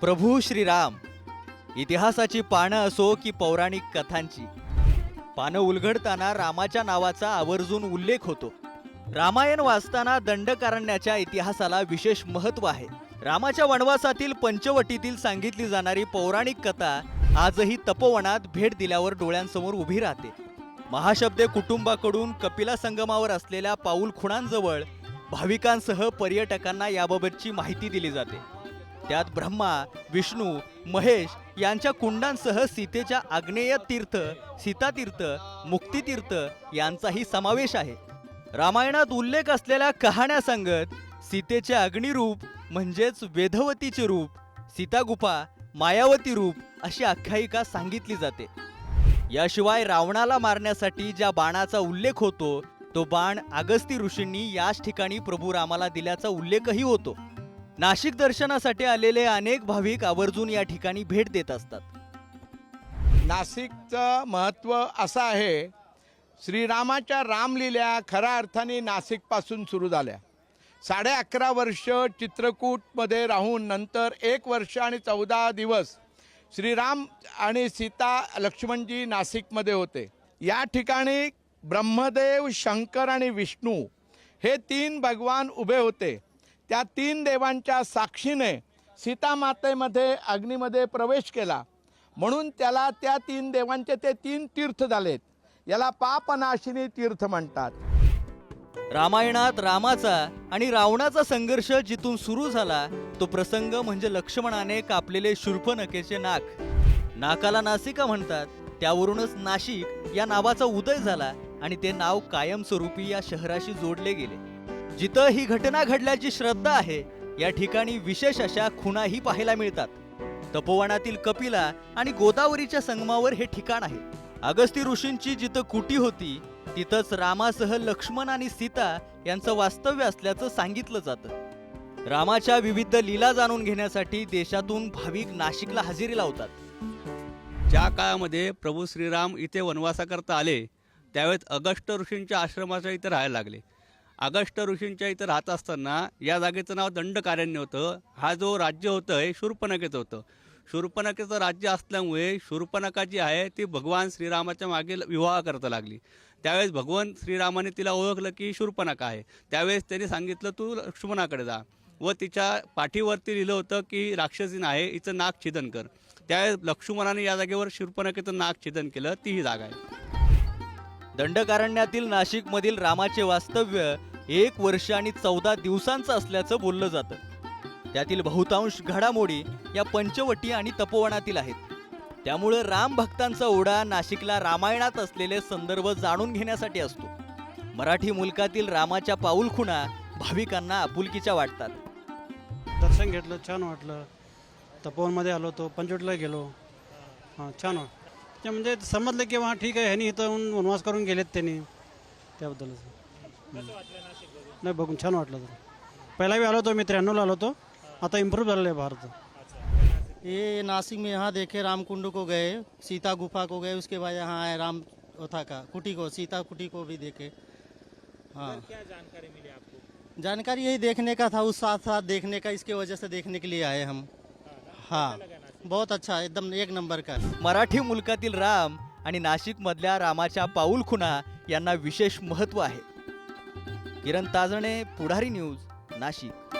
प्रभू श्रीराम, इतिहासाची पानं असो की पौराणिक कथांची, पानं उलगडताना रामाच्या नावाचा आवर्जून उल्लेख होतो. रामायण वाचताना दंडकारण्याच्या इतिहासाला विशेष महत्त्व आहे. रामाच्या वनवासातील पंचवटीतील सांगितली जाणारी पौराणिक कथा आजही तपोवनात भेट दिल्यावर डोळ्यांसमोर उभी राहते. महाशब्दे कुटुंबाकडून कपिला संगमावर असलेल्या पाऊल खुणांजवळ भाविकांसह पर्यटकांना याबाबतची माहिती दिली जाते. त्यात ब्रह्मा, विष्णू, महेश यांच्या कुंडांसह सीतेच्या आग्नेय तीर्थ, सीतातीर्थ, मुक्तितीर्थ यांचाही समावेश आहे. रामायणात उल्लेख असलेल्या कहाण्या सांगत सीतेचे अग्निरूप म्हणजेच वेधवतीचे रूप, सीतागुफा, मायावती रूप अशी आख्यायिका सांगितली जाते. याशिवाय रावणाला मारण्यासाठी ज्या बाणाचा उल्लेख होतो तो बाण अगस्ती ऋषींनी याच ठिकाणी प्रभू रामाला दिल्याचा उल्लेखही होतो. नाशिक दर्शनासाठी आलेले अनेक भाविक आवर्जून या ठिकाणी भेट देत असतात. नाशिकचं महत्त्व असं आहे, श्रीरामाच्या रामलीला खऱ्या अर्थाने नाशिकपासून सुरू झाल्या. 11.5 वर्ष चित्रकूटमध्ये राहून नंतर 1 वर्ष आणि 14 दिवस श्रीराम आणि सीता लक्ष्मणजी नाशिकमध्ये होते. या ठिकाणी ब्रह्मदेव, शंकर आणि विष्णू हे 3 भगवान उभे होते. त्या 3 देवांच्या साक्षीने सीतामातेमध्ये अग्नीमध्ये प्रवेश केला, म्हणून त्याला त्या 3 देवांचे ते 3 तीर्थ झालेत. याला पापनाशिनी तीर्थ म्हणतात. रामायणात रामाचा आणि रावणाचा संघर्ष जिथून सुरू झाला तो प्रसंग म्हणजे लक्ष्मणाने कापलेले शूर्पणखेचे नाक. नाकाला नासिका म्हणतात, त्यावरूनच नाशिक या नावाचा उदय झाला आणि ते नाव कायमस्वरूपी या शहराशी जोडले गेले. जिथं ही घटना घडल्याची श्रद्धा आहे या ठिकाणी विशेष अशा खुणाही पाहायला मिळतात. तपोवनातील कपिला आणि गोदावरीच्या संगमावर हे ठिकाण आहे. अगस्ती ऋषींची जिथं कुटी होती तिथंच रामासह लक्ष्मण आणि सीता यांचं वास्तव्य असल्याचं सांगितलं जातं. रामाच्या विविध लीला जाणून घेण्यासाठी देशातून भाविक नाशिकला हजेरी लावतात. ज्या काळामध्ये प्रभू श्रीराम इथे वनवासाकरता आले त्यावेळेस अगस्त्य ऋषींच्या आश्रमाच्या इथं राहायला लागले. अगस्त्य ऋषींच्या इथं राहत असताना या जागेचं नाव दंडकारण्य होतं. हा जो राज्य होतं हे शूर्पणखेचं होतं. शूर्पणखेचं राज्य असल्यामुळे शूर्पणखा जी आहे ती भगवान श्रीरामाच्या मागे विवाह करता लागली. त्यावेळेस भगवान श्रीरामाने तिला ओळखलं की शूर्पणखा आहे. त्यावेळेस त्यांनी सांगितलं तू लक्ष्मणाकडे जा, व तिच्या पाठीवरती लिहिलं होतं की राक्षसीन आहे, हिचं नाक छिदन कर. त्यावेळेस लक्ष्मणाने या जागेवर शूर्पणखेचं नाक छिदन केलं. ती ही जागा आहे. दंडकारण्यातील नाशिकमधील रामाचे वास्तव्य 1 वर्ष आणि 14 दिवसांचं असल्याचं बोललं जातं. त्यातील बहुतांश घडामोडी या पंचवटी आणि तपोवनातील आहेत. त्यामुळे राम भक्तांचा ओढा नाशिकला रामायणात असलेले संदर्भ जाणून घेण्यासाठी असतो. मराठी मुलकातील रामाच्या पाऊलखुणा भाविकांना आपुलकीच्या वाटतात. दर्शन घेतलं, छान वाटलं. तपोवनमध्ये आलो होतो, पंचवटीला गेलो. हां, छान वाटलं. ते म्हणजे समजलं की हां ठीक आहे, ह्यांनी इथं वनवास करून गेलेत त्यांनी, त्याबद्दलच नाही बघून छान वाटलं. पहिला भी आलो होतो मी 93ला आलो होतो. आता इम्प्रूव्ह झालेलं आहे भारत. ये नासिक में यहाँ देखे राम कुंड को गए, सीता गुफा को गए, उसके बाद यहाँ आए राम ओथा का कुटी को, सीता कुटी को भी देखे. हाँ, क्या जानकारी मिली आपको? जानकारी यही देखने का था, उस साथ साथ देखने का, इसके वजह से देखने के लिए आए हम. हाँ, बहुत अच्छा, एकदम 1 नंबर का. मराठी मुलकातील राम आणि नाशिक मधल्या रामाच्या पाऊलखुणा यांना विशेष महत्त्व आहे. किरण ताजणे, पुढारी न्यूज, नाशिक.